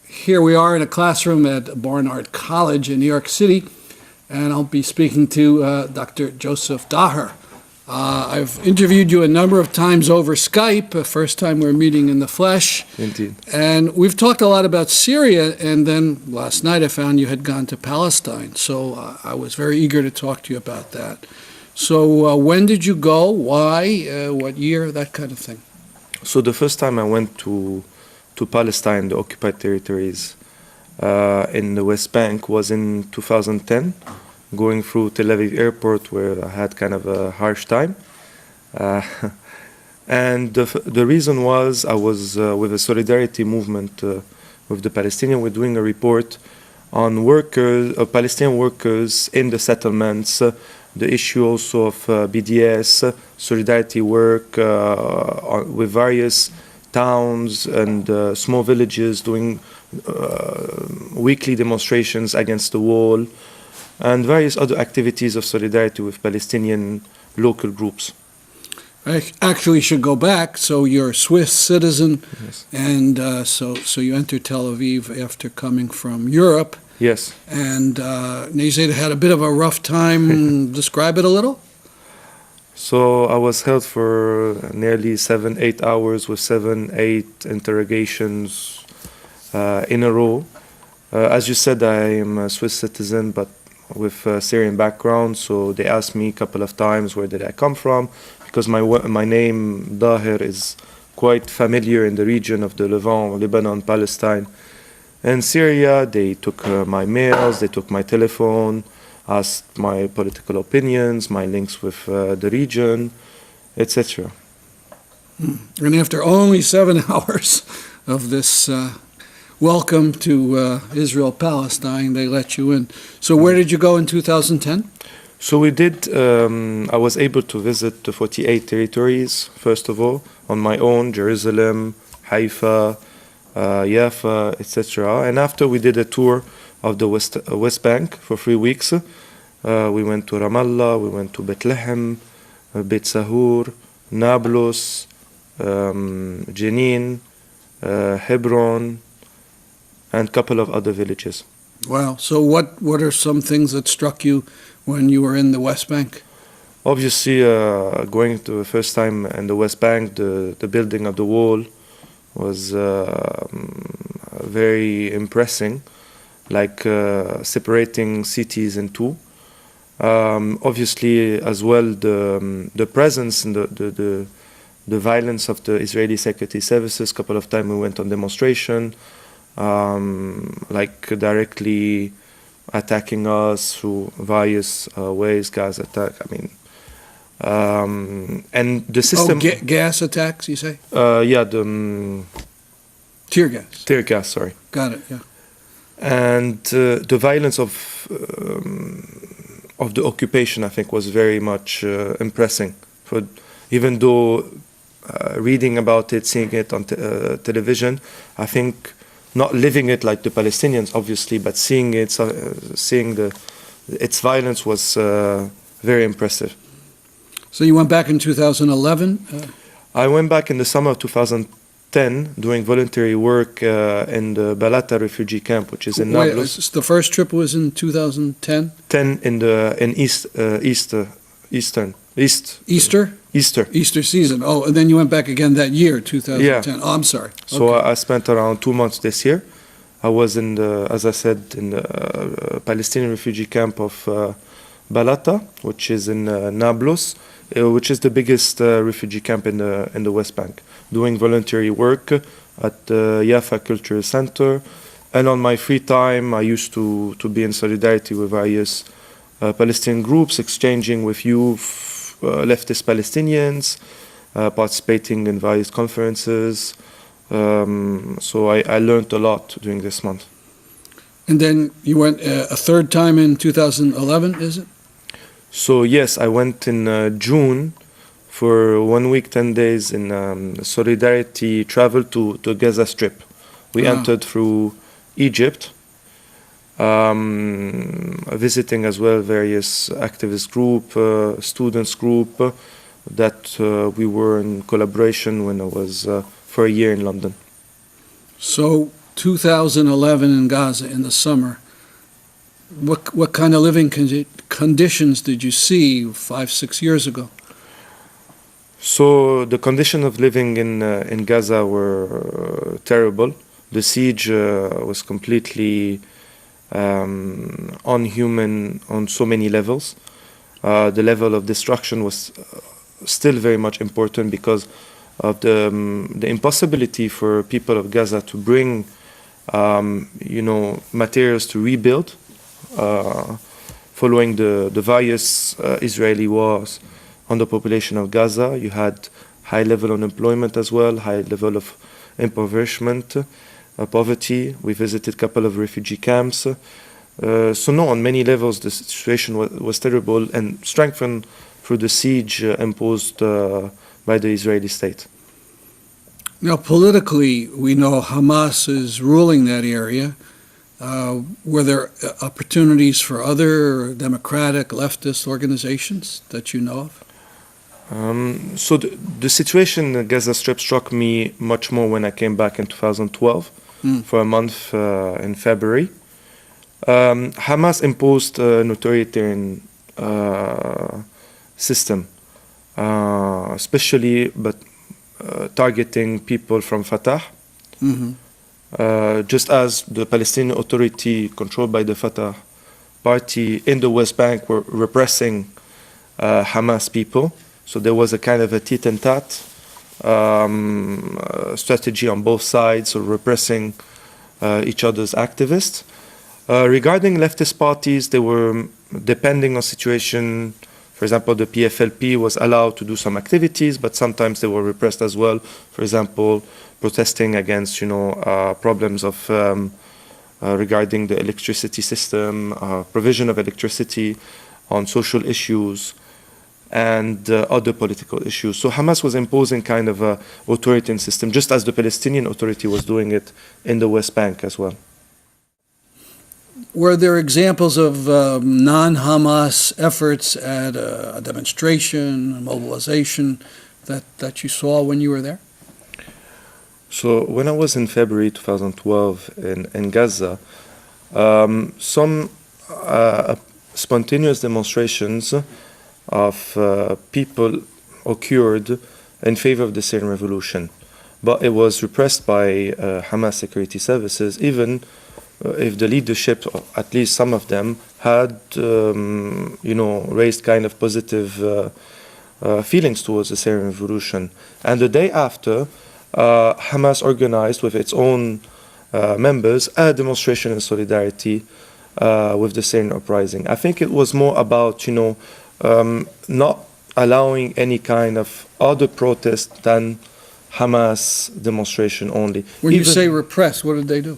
Here we are in a classroom at Barnard College in New York City, and I'll be speaking to Dr. Joseph Daher. I've interviewed you a number of times over Skype, first time we're meeting in the flesh. Indeed. And we've talked a lot about Syria, and then last night I found you had gone to Palestine, so I was very eager to talk to you about that. So when did you go? Why? What year? That kind of thing. So the first time I went to Palestine, the occupied territories in the West Bank, was in 2010, going through Tel Aviv airport, where I had kind of a harsh time. And the reason was I was with a solidarity movement with the Palestinians. We're doing a report on Palestinian workers in the settlements, the issue also of BDS, solidarity work with various towns and small villages doing weekly demonstrations against the wall, and various other activities of solidarity with Palestinian local groups. I actually should go back. So you're a Swiss citizen, Yes. and so you entered Tel Aviv after coming from Europe. Yes. And you say they had a bit of a rough time. Describe it a little. So I was held for nearly 7-8 hours with 7-8 interrogations in a row. As you said, I am a Swiss citizen, but with a Syrian background. So they asked me a couple of times where did I come from, because my name Daher is quite familiar in the region of the Levant, Lebanon, Palestine, and Syria. They took my mails, they took my telephone, asked my political opinions, my links with the region, etc. And after only 7 hours of this welcome to Israel-Palestine, they let you in. So where did you go in 2010? So we did, I was able to visit the 48 territories, first of all, on my own, Jerusalem, Haifa, Jaffa, etc. And after we did a tour of the West Bank for 3 weeks, we went to Ramallah, we went to Bethlehem, Beit Sahur, Nablus, Jenin, Hebron, and a couple of other villages. Wow. So what are some things that struck you when you were in the West Bank? Obviously, going to the first time in the West Bank, the building of the wall was very impressive, like separating cities in two. Obviously, as well, the presence and the violence of the Israeli security services. A couple of times we went on demonstration, like directly attacking us through various ways, gas attack. I mean, and the system. Oh, gas attacks, you say? Yeah, Tear gas. Tear gas, sorry. Got it. Yeah. And the violence of the occupation, I think, was very much impressive. Even though reading about it, seeing it on television, I think not living it like the Palestinians, obviously, but seeing it, seeing its violence was very impressive. So you went back in 2011? I went back in the summer of 2010 doing voluntary work in the Balata refugee camp, which is in Nablus. The first trip was in 2010? Easter season. Oh, and then you went back again that year, 2010. Yeah. Oh, I'm sorry. So okay. I spent around 2 months this year. I was in as I said, in the Palestinian refugee camp of Balata, which is in Nablus, which is the biggest refugee camp in the West Bank, doing voluntary work at the Jaffa Cultural Center. And on my free time, I used to be in solidarity with various Palestinian groups, exchanging with youth, leftist Palestinians, participating in various conferences. So I learned a lot during this month. And then you went a third time in 2011, is it? So yes, I went in June for 1 week, 10 days in solidarity travel to Gaza Strip. We entered through Egypt, visiting as well various activist group, students group that we were in collaboration when I was for a year in London. So 2011 in Gaza in the summer, what kind of living conditions did you see 5-6 years ago? So the condition of living in Gaza were terrible. The siege was completely unhuman on so many levels. The level of destruction was still very much important because of the impossibility for people of Gaza to bring, materials to rebuild following the various Israeli wars on the population of Gaza. You had high level unemployment as well, high level of impoverishment, poverty. We visited a couple of refugee camps. So no, on many levels the situation was terrible and strengthened through the siege imposed by the Israeli state. Now, politically, we know Hamas is ruling that area. Were there opportunities for other democratic leftist organizations that you know of? So the situation in the Gaza Strip struck me much more when I came back in 2012 for a month in February. Hamas imposed an authoritarian system, especially targeting people from Fatah. Just as the Palestinian Authority controlled by the Fatah party in the West Bank were repressing Hamas people. So there was a kind of a tit-and-tat strategy on both sides, so repressing each other's activists. Regarding leftist parties, they were depending on situation. For example, the PFLP was allowed to do some activities, but sometimes they were repressed as well. For example, protesting against, problems of regarding the electricity system, provision of electricity, on social issues, and other political issues. So Hamas was imposing kind of a authoritarian system, just as the Palestinian Authority was doing it in the West Bank as well. Were there examples of non-Hamas efforts at a demonstration, a mobilization that you saw when you were there? So when I was in February 2012 in Gaza, some spontaneous demonstrations of people occurred in favor of the Syrian revolution, but it was repressed by Hamas security services, even if the leadership, or at least some of them, had raised kind of positive feelings towards the Syrian revolution. And the day after, Hamas organized with its own members a demonstration in solidarity with the Syrian uprising. I think it was more about, not allowing any kind of other protest than Hamas demonstration only. When you say repressed, what did they do?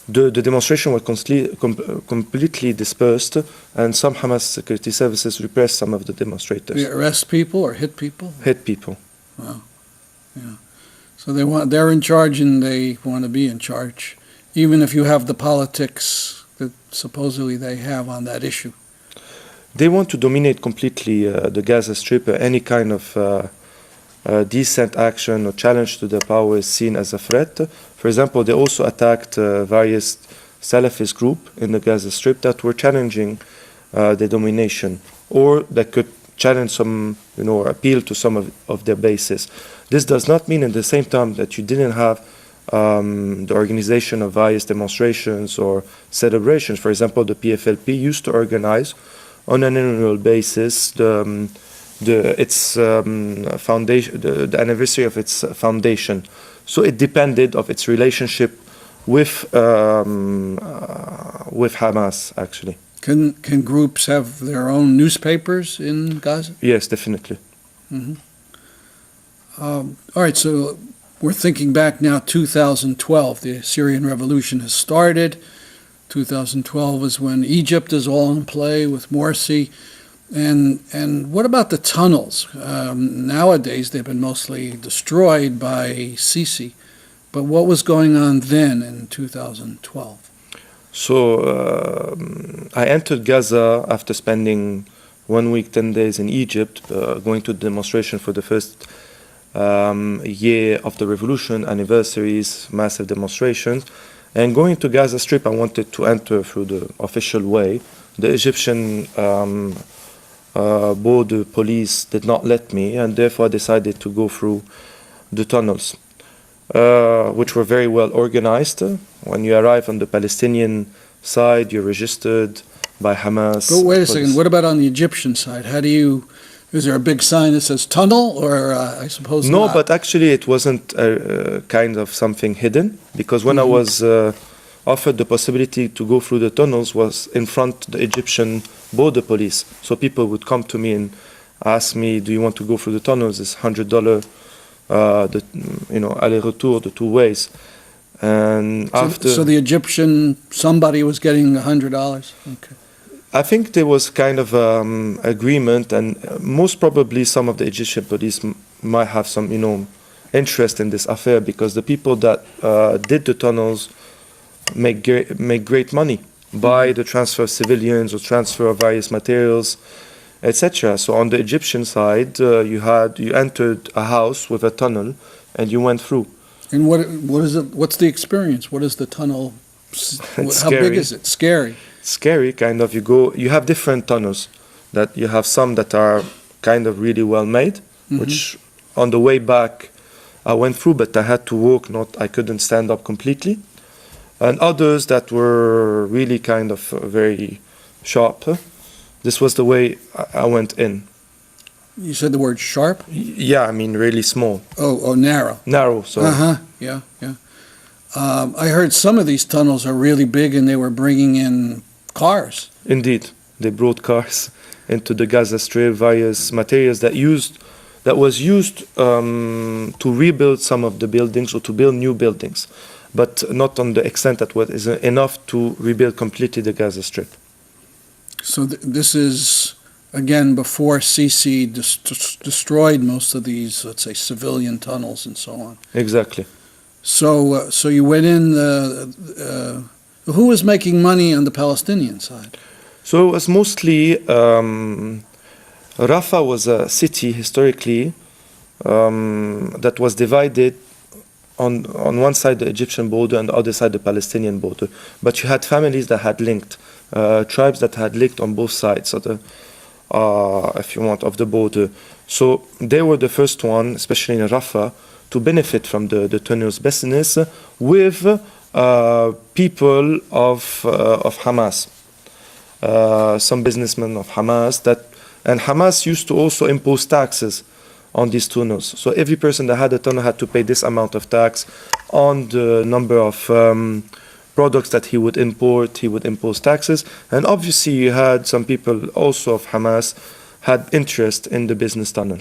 The demonstration was completely dispersed, and some Hamas security services repressed some of the demonstrators. They arrest people or hit people? Hit people. Wow. Yeah. So they're in charge and they want to be in charge, even if you have the politics that supposedly they have on that issue. They want to dominate completely the Gaza Strip. Any kind of decent action or challenge to the power is seen as a threat. For example, they also attacked various Salafist groups in the Gaza Strip that were challenging the domination, or that could challenge some, or appeal to some of their bases. This does not mean at the same time that you didn't have the organization of various demonstrations or celebrations. For example, the PFLP used to organize on an annual basis the anniversary of its foundation. So it depended of its relationship with Hamas, actually. Can groups have their own newspapers in Gaza? Yes, definitely. Mm-hmm. All right, so we're thinking back now, 2012. The Syrian revolution has started. 2012 is when Egypt is all in play with Morsi. And what about the tunnels? Nowadays, they've been mostly destroyed by Sisi. But what was going on then in 2012? So I entered Gaza after spending 1 week, 10 days in Egypt, going to the demonstration for the first year of the revolution, anniversaries, massive demonstrations. And going to Gaza Strip, I wanted to enter through the official way. The Egyptian border police did not let me, and therefore I decided to go through the tunnels, which were very well organized. When you arrive on the Palestinian side, you're registered by Hamas. But wait a second, what about on the Egyptian side? Is there a big sign that says tunnel, or I suppose No, not? but actually it wasn't kind of something hidden, because when I was offered the possibility to go through the tunnels was in front of the Egyptian border police. So people would come to me and ask me, do you want to go through the tunnels? It's $100, aller-retour, the two ways. And So the Egyptian, somebody was getting $100? Okay. I think there was kind of agreement, and most probably some of the Egyptian police might have some, interest in this affair, because the people that did the tunnels make great money by the transfer of civilians or transfer of various materials, etc. So on the Egyptian side, you entered a house with a tunnel, and you went through. And what is it? What's the experience? What is the tunnel? How big is it? Scary. Scary, kind of. You have different tunnels. That you have some that are kind of really well made, which on the way back I went through, but I had to walk. I couldn't stand up completely. And others that were really kind of very sharp. This was the way I went in. You said the word sharp? Yeah, I mean really small. Oh, narrow. Narrow, sorry. Yeah. I heard some of these tunnels are really big, and they were bringing in cars. Indeed, they brought cars into the Gaza Strip, various materials that was used to rebuild some of the buildings or to build new buildings, but not on the extent that was enough to rebuild completely the Gaza Strip. So this is, again, before Sisi destroyed most of these, let's say, civilian tunnels and so on. Exactly. So you went in. Who was making money on the Palestinian side? So it was mostly Rafah was a city historically that was divided on one side the Egyptian border and the other side the Palestinian border. But you had families that had linked, tribes that had linked on both sides of the, if you want, of the border. So they were the first one, especially in Rafah, to benefit from the tunnels business with people of Hamas, some businessmen of Hamas and Hamas used to also impose taxes on these tunnels. So every person that had a tunnel had to pay this amount of tax on the number of products that he would import. He would impose taxes, and obviously you had some people also of Hamas had interest in the business tunnel.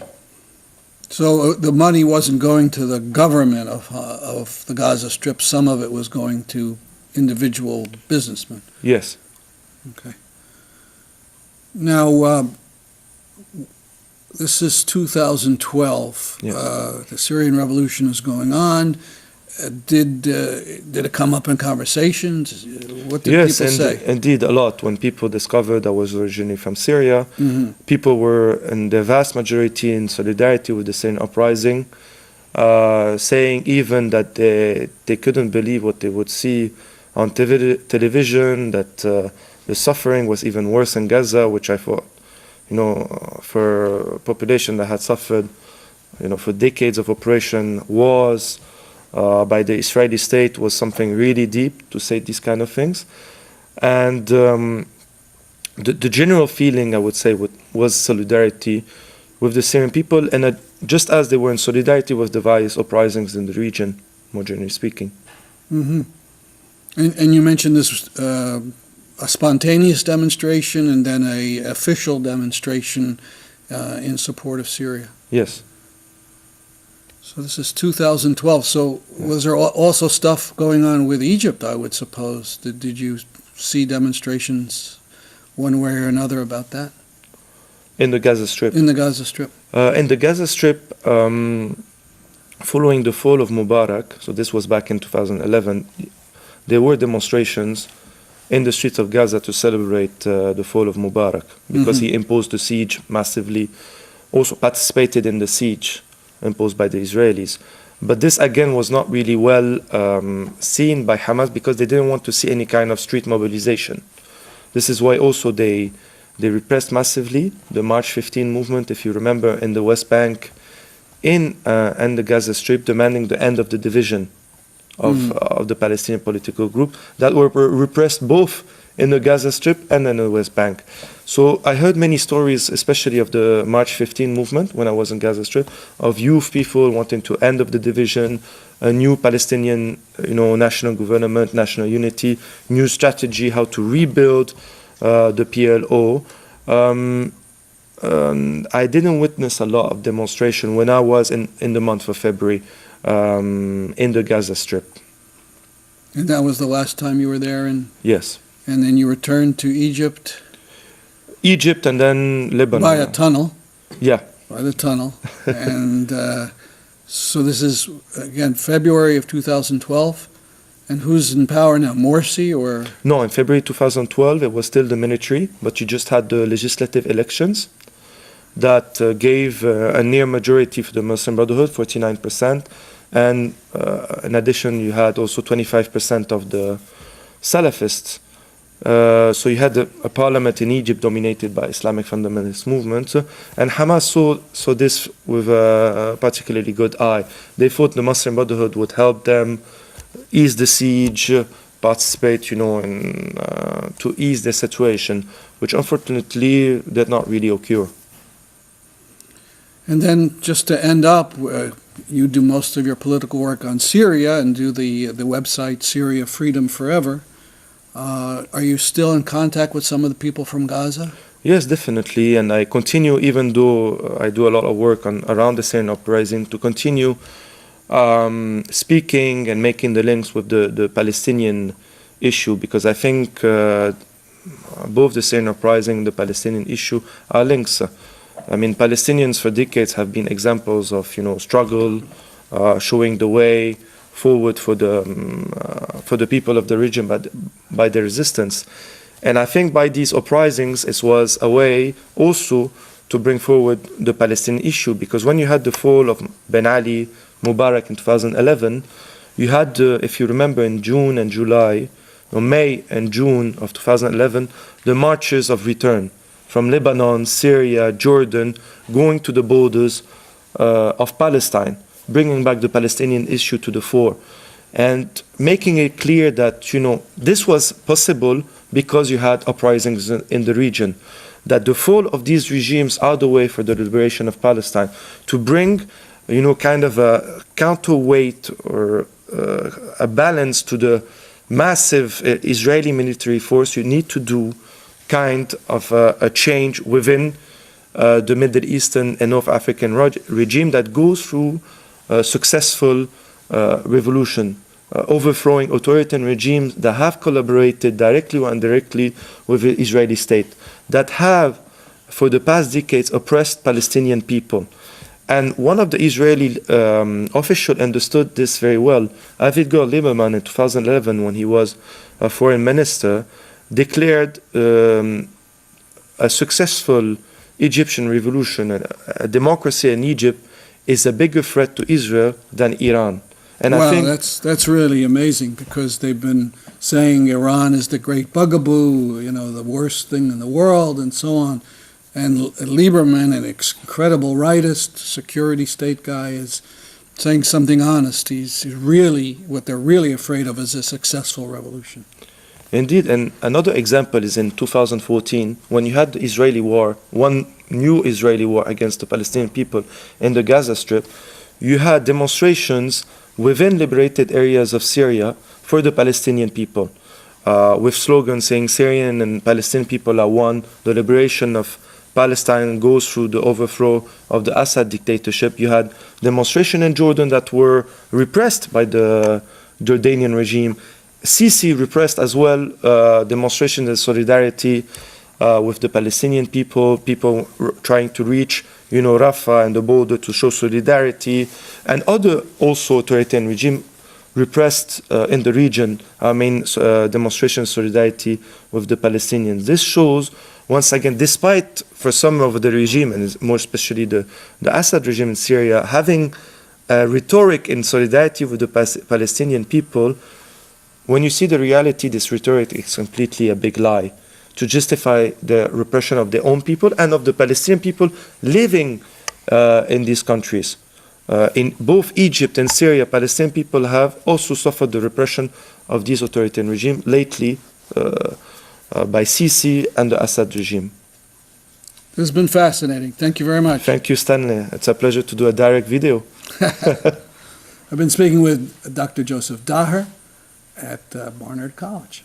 So the money wasn't going to the government of the Gaza Strip. Some of it was going to individual businessmen. Yes. Okay. Now, this is 2012. Yes. The Syrian revolution is going on. Did it come up in conversations? What did people say? Yes, indeed, a lot. When people discovered I was originally from Syria, people were, in the vast majority, in solidarity with the Syrian uprising, saying even that they couldn't believe what they would see on television, that the suffering was even worse in Gaza, which I thought, for a population that had suffered, for decades of oppression, wars, by the Israeli state was something really deep to say these kind of things. And the general feeling, I would say, was solidarity with the Syrian people, and just as they were in solidarity with the various uprisings in the region, more generally speaking. Mm-hmm. And you mentioned this a spontaneous demonstration and then a official demonstration in support of Syria. Yes. So this is 2012. So was there also stuff going on with Egypt, I would suppose? Did you see demonstrations one way or another about that? In the Gaza Strip? In the Gaza Strip. In the Gaza Strip, following the fall of Mubarak, so this was back in 2011, there were demonstrations in the streets of Gaza to celebrate the fall of Mubarak, because he imposed the siege massively, also participated in the siege imposed by the Israelis. But this again was not really well seen by Hamas because they didn't want to see any kind of street mobilization. This is why also they repressed massively the March 15 movement, if you remember, in the West Bank and the Gaza Strip, demanding the end of the division of the Palestinian political group that were repressed both in the Gaza Strip and in the West Bank. So I heard many stories, especially of the March 15 movement when I was in Gaza Strip, of youth people wanting to end of the division, a new Palestinian, national government, national unity, new strategy, how to rebuild the PLO. I didn't witness a lot of demonstration when I was in the month of February in the Gaza Strip. And that was the last time you were there? Yes. And then you returned to Egypt? Egypt and then Lebanon. By a tunnel? Yeah. By the tunnel. And so this is, again, February of 2012. And who's in power now, Morsi or? No, in February 2012, it was still the military, but you just had the legislative elections that gave a near majority for the Muslim Brotherhood, 49%. And in addition, you had also 25% of the Salafists. So you had a parliament in Egypt dominated by Islamic fundamentalist movements, and Hamas saw this with a particularly good eye. They thought the Muslim Brotherhood would help them ease the siege, participate, in to ease the situation, which unfortunately did not really occur. And then just to end up, you do most of your political work on Syria and do the website Syria Freedom Forever. Are you still in contact with some of the people from Gaza? Yes, definitely, and I continue, even though I do a lot of work around the Syrian uprising, to continue speaking and making the links with the Palestinian issue, because I think both the Syrian uprising and the Palestinian issue are links. I mean, Palestinians for decades have been examples of, struggle, showing the way forward for the people of the region by the resistance. And I think by these uprisings, it was a way also to bring forward the Palestinian issue, because when you had the fall of Ben Ali, Mubarak in 2011, you had, if you remember, in June and July, or May and June of 2011, the marches of return from Lebanon, Syria, Jordan, going to the borders of Palestine, bringing back the Palestinian issue to the fore, and making it clear that, this was possible because you had uprisings in the region, that the fall of these regimes are the way for the liberation of Palestine, to bring, kind of a counterweight or a balance to the massive Israeli military force. You need to do kind of a change within the Middle Eastern and North African regime that goes through successful revolution, overthrowing authoritarian regimes that have collaborated directly or indirectly with the Israeli state, that have, for the past decades, oppressed Palestinian people. And one of the Israeli officials understood this very well. Avigdor Lieberman in 2011, when he was a foreign minister, declared a successful Egyptian revolution, a democracy in Egypt, is a bigger threat to Israel than Iran. And well, I think that's really amazing, because they've been saying Iran is the great bugaboo, the worst thing in the world, and so on. And Lieberman, an incredible rightist security state guy, is saying something honest. He's really, what they're really afraid of is a successful revolution. Indeed, and another example is in 2014, when you had the Israeli war, one new Israeli war against the Palestinian people in the Gaza Strip. You had demonstrations within liberated areas of Syria for the Palestinian people, with slogans saying Syrian and Palestinian people are one, the liberation of Palestine goes through the overthrow of the Assad dictatorship. You had demonstrations in Jordan that were repressed by the Jordanian regime. Sisi repressed as well demonstrations of solidarity with the Palestinian people trying to reach, Rafah and the border to show solidarity, and other also authoritarian regime repressed in the region, demonstrations of solidarity with the Palestinians. This shows once again, despite for some of the regime, and more especially the Assad regime in Syria, having a rhetoric in solidarity with the Palestinian people, when you see the reality, this rhetoric is completely a big lie to justify the repression of their own people and of the Palestinian people living in these countries. In both Egypt and Syria, Palestinian people have also suffered the repression of these authoritarian regime lately by Sisi and the Assad regime. This has been fascinating. Thank you very much. Thank you, Stanley. It's a pleasure to do a direct video. I've been speaking with Dr. Joseph Daher at Barnard College.